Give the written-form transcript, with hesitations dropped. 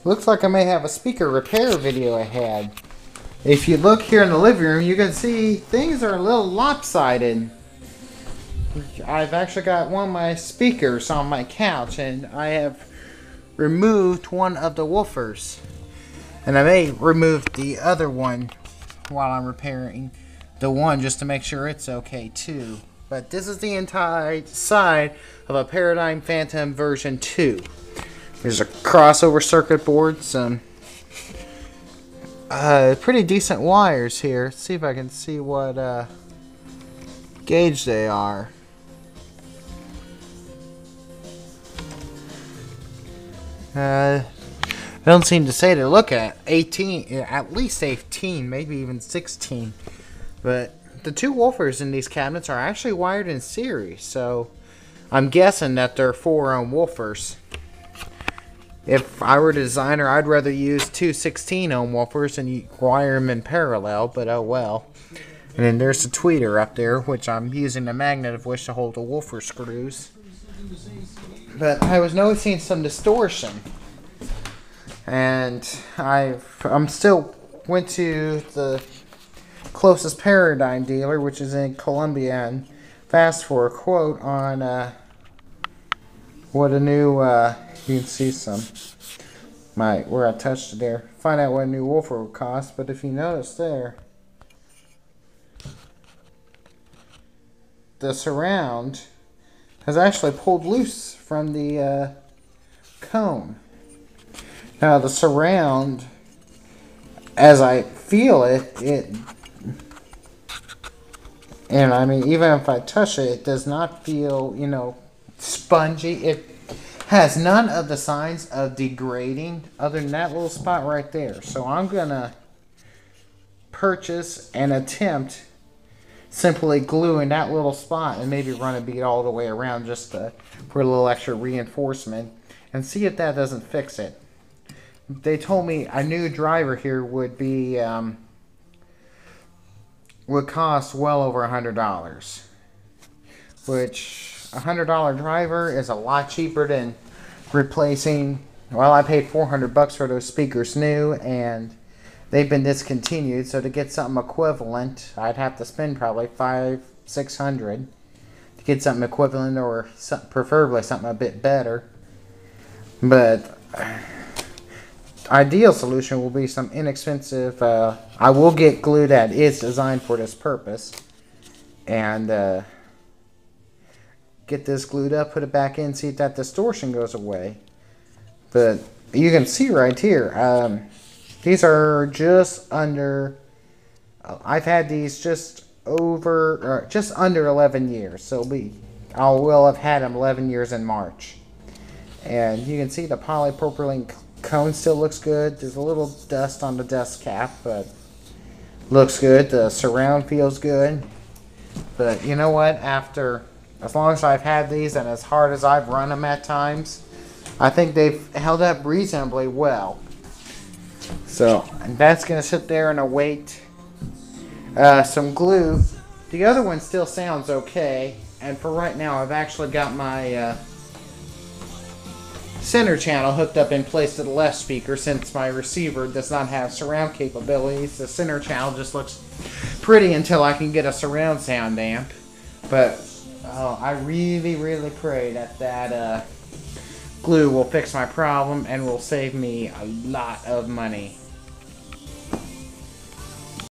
Looks like I may have a speaker repair video ahead. If you look here in the living room, you can see things are a little lopsided. I've actually got one of my speakers on my couch, and I have removed one of the woofers. And I may remove the other one while I'm repairing the one just to make sure it's okay too. But this is the entire side of a Paradigm Phantom version 2. There's a crossover circuit board, some pretty decent wires here. Let's see if I can see what gauge they are. I don't seem to say to look at 18, at least 18, maybe even 16. But the two woofers in these cabinets are actually wired in series, so I'm guessing that they're 4-ohm woofers. If I were a designer, I'd rather use two 16-ohm woofers and wire them in parallel, but oh well. And then there's the tweeter up there, which I'm using the magnet of which to hold the woofer screws. But I was noticing some distortion. And I'm still went to the closest Paradigm dealer, which is in Columbia, and asked for a quote on what a new you can see some where I touched it there. Find out what a new woofer would cost. But if you notice there, the surround has actually pulled loose from the cone. Now the surround, as I feel it, and I mean, even if I touch it, it does not feel, you know, spongy. It has none of the signs of degrading other than that little spot right there. So I'm gonna purchase and attempt simply gluing that little spot and maybe run a bead all the way around just for a little extra reinforcement and see if that doesn't fix it. They told me a new driver here would be would cost well over $100, which $100 driver is a lot cheaper than replacing. Well, I paid $400 for those speakers new, and they've been discontinued. So to get something equivalent, I'd have to spend probably $500-600 to get something equivalent, or preferably something a bit better. But ideal solution will be some inexpensive. I will get glue that is designed for this purpose, and get this glued up, put it back in, see if that distortion goes away. But you can see right here, these are just under, I've had these just under 11 years. So I will have had them 11 years in March. And you can see the polypropylene cone still looks good. There's a little dust on the dust cap, but looks good. The surround feels good. But you know what? As long as I've had these and as hard as I've run them at times, I think they've held up reasonably well. So that's going to sit there and await some glue. The other one still sounds okay. And for right now, I've actually got my center channel hooked up in place to the left speaker. Since my receiver does not have surround capabilities, the center channel just looks pretty until I can get a surround sound amp. But I really pray that glue will fix my problem and will save me a lot of money.